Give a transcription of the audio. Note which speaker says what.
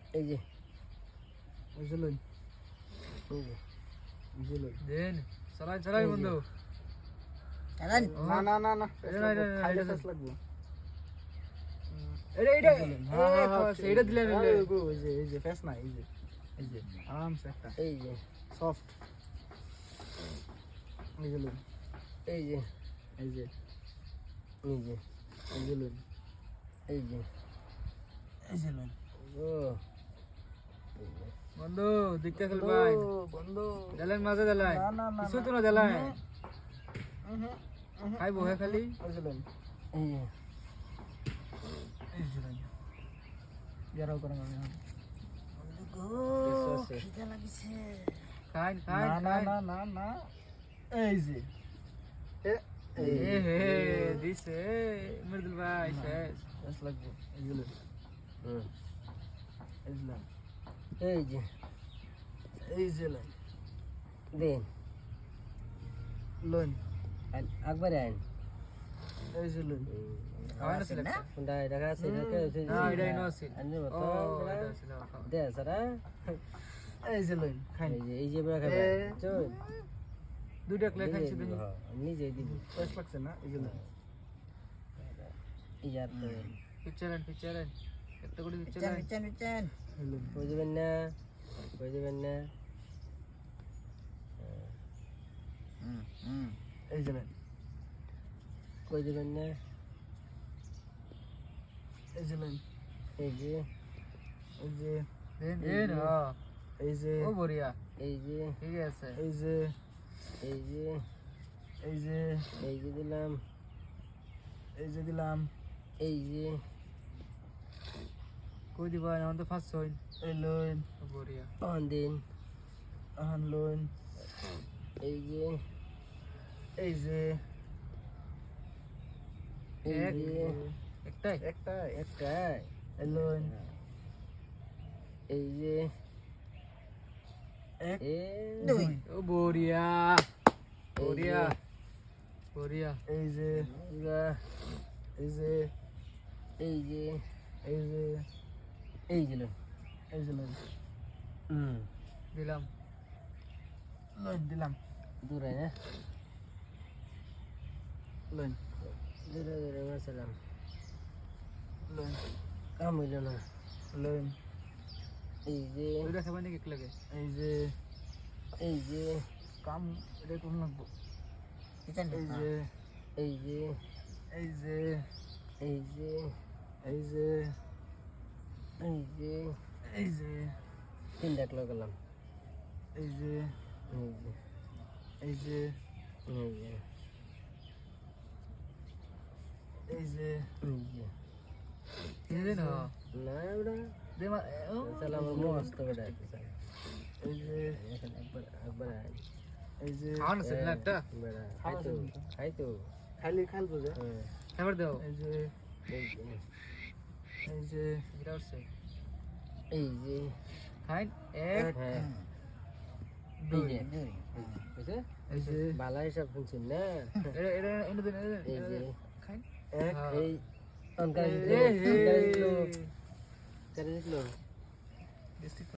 Speaker 1: এই যে
Speaker 2: এই যে লই
Speaker 1: এই যে
Speaker 2: এই যে লই
Speaker 3: দেন চালাই বন্ধু
Speaker 1: চালান
Speaker 2: না খাইলে ফেস লাগবে
Speaker 3: এটা সেইটা দিলে
Speaker 2: এই যে ফেস না এই যে আরামসে একটা
Speaker 1: এই যে
Speaker 2: সফট এই যে লই
Speaker 1: এই যে
Speaker 2: এই যে
Speaker 1: এই যে
Speaker 2: এই যে লই
Speaker 1: এই যে
Speaker 2: এই যে লই
Speaker 1: ও
Speaker 3: বন্ধু দিকতে খেল ভাই
Speaker 2: বন্ধু
Speaker 3: দেলেন মাঝে দেলাই
Speaker 2: না
Speaker 3: কিছু তো না দেলাই খাই বহে খালি
Speaker 2: এই যে লই
Speaker 1: এই যে
Speaker 2: এই যে লই ইয়ারাও করে আমি
Speaker 1: কিছু আছে খিদে লাগিছে
Speaker 3: খাই
Speaker 2: না এই যে
Speaker 3: এ হে দিছে মৃদুল ভাই শেষ
Speaker 2: ফেস লাগবে এই যে লই
Speaker 1: হুম
Speaker 2: এই যে লই
Speaker 1: এই যে
Speaker 2: এই যে লই
Speaker 1: দেন
Speaker 2: লই
Speaker 1: একবারে আইন
Speaker 2: এই যে লই
Speaker 3: খাওয়া না ছিল
Speaker 1: কোনটা দেখা আছে
Speaker 3: না এটাই নছিল
Speaker 1: আনি
Speaker 3: ও
Speaker 1: মতো
Speaker 3: এটা ছিল
Speaker 1: দে সারা
Speaker 2: এই যে লই খাই
Speaker 1: এই যে বড় খাবে চল
Speaker 3: দুইটা ক্লে খাইছি দেখি
Speaker 1: নিজে দিবি
Speaker 2: ফেস লাগছে না এই যে লই
Speaker 1: ইয়ার তো
Speaker 3: পিকচার একটা করে পিকচার
Speaker 1: পিচান
Speaker 2: এই লই
Speaker 1: কই দিবেন না
Speaker 2: এই যে লই
Speaker 1: কই দিবেন না
Speaker 2: এই যে লই
Speaker 1: এই যে
Speaker 2: এই যে
Speaker 3: দেন
Speaker 2: এই যে
Speaker 3: ও বড়িয়া
Speaker 1: এই যে
Speaker 3: ঠিক আছে
Speaker 2: এই যে
Speaker 1: এই যে
Speaker 2: এই যে
Speaker 1: এই যে দিলাম
Speaker 2: এই যে দিলাম
Speaker 1: এই যে
Speaker 3: কই দিবা এখন তো ফার্স্ট হইন
Speaker 2: এই লই
Speaker 3: বড়িয়া
Speaker 1: অন দিন
Speaker 2: আহান লই
Speaker 1: এই যে
Speaker 2: এই যে
Speaker 1: এই
Speaker 3: এক
Speaker 1: যে
Speaker 3: একটাই
Speaker 2: একটাই
Speaker 1: একটাই
Speaker 2: এই লই
Speaker 1: এই যে
Speaker 2: এক
Speaker 1: দুই
Speaker 3: ও বড়িয়া
Speaker 1: এই
Speaker 3: বড়িয়া
Speaker 2: এই যে
Speaker 1: গা
Speaker 2: এই যে
Speaker 1: এই যে
Speaker 2: এই যে
Speaker 1: এই যে লো
Speaker 2: এই যে লই
Speaker 3: দিলাম
Speaker 2: লই দিলাম
Speaker 1: দূরে না
Speaker 2: লই
Speaker 1: দূরে মারছিলাম
Speaker 2: লই
Speaker 1: কাম হইল না
Speaker 2: লই
Speaker 1: এই যে
Speaker 3: দুইটা খাবেন নাকি লাগে
Speaker 2: এই যে
Speaker 1: এই যে
Speaker 2: কাম এটা কোন লাগবো
Speaker 1: পিচান
Speaker 2: এই যে
Speaker 1: এই যে
Speaker 2: এই যে
Speaker 1: এই যে
Speaker 2: এই যে
Speaker 1: এই যে
Speaker 2: এই যে
Speaker 1: তিন ডাক লাগালাম
Speaker 2: এই যে
Speaker 1: এই যে
Speaker 2: এই যে
Speaker 1: এই যে
Speaker 2: এই যে
Speaker 1: এই যে
Speaker 3: এই না
Speaker 1: না ওটা
Speaker 3: দে মা ও
Speaker 1: সালাম মস্ত বেটা
Speaker 2: এই যে
Speaker 1: এখন একবার আয়
Speaker 2: এই যে
Speaker 3: খাওয়া না ছিল না একটা
Speaker 1: বেটা
Speaker 2: খাওয়া
Speaker 1: খাই তো
Speaker 2: খালি খালবো যে
Speaker 1: হ্যাঁ
Speaker 3: খাবার দাও
Speaker 2: এই যে
Speaker 1: এই যে
Speaker 2: এই যে
Speaker 3: এটা হচ্ছে
Speaker 1: এই যে
Speaker 3: খাই এক
Speaker 1: হ্যাঁ
Speaker 3: দুই
Speaker 1: বুঝছে
Speaker 2: এই যে
Speaker 1: বালা হিসাব শুনছেন না
Speaker 3: এটা এনে দেন
Speaker 1: এই যে
Speaker 3: খাই
Speaker 2: এক
Speaker 1: এই অনকার
Speaker 3: এই
Speaker 1: দিলো
Speaker 3: ডিস্ট্রিক্ট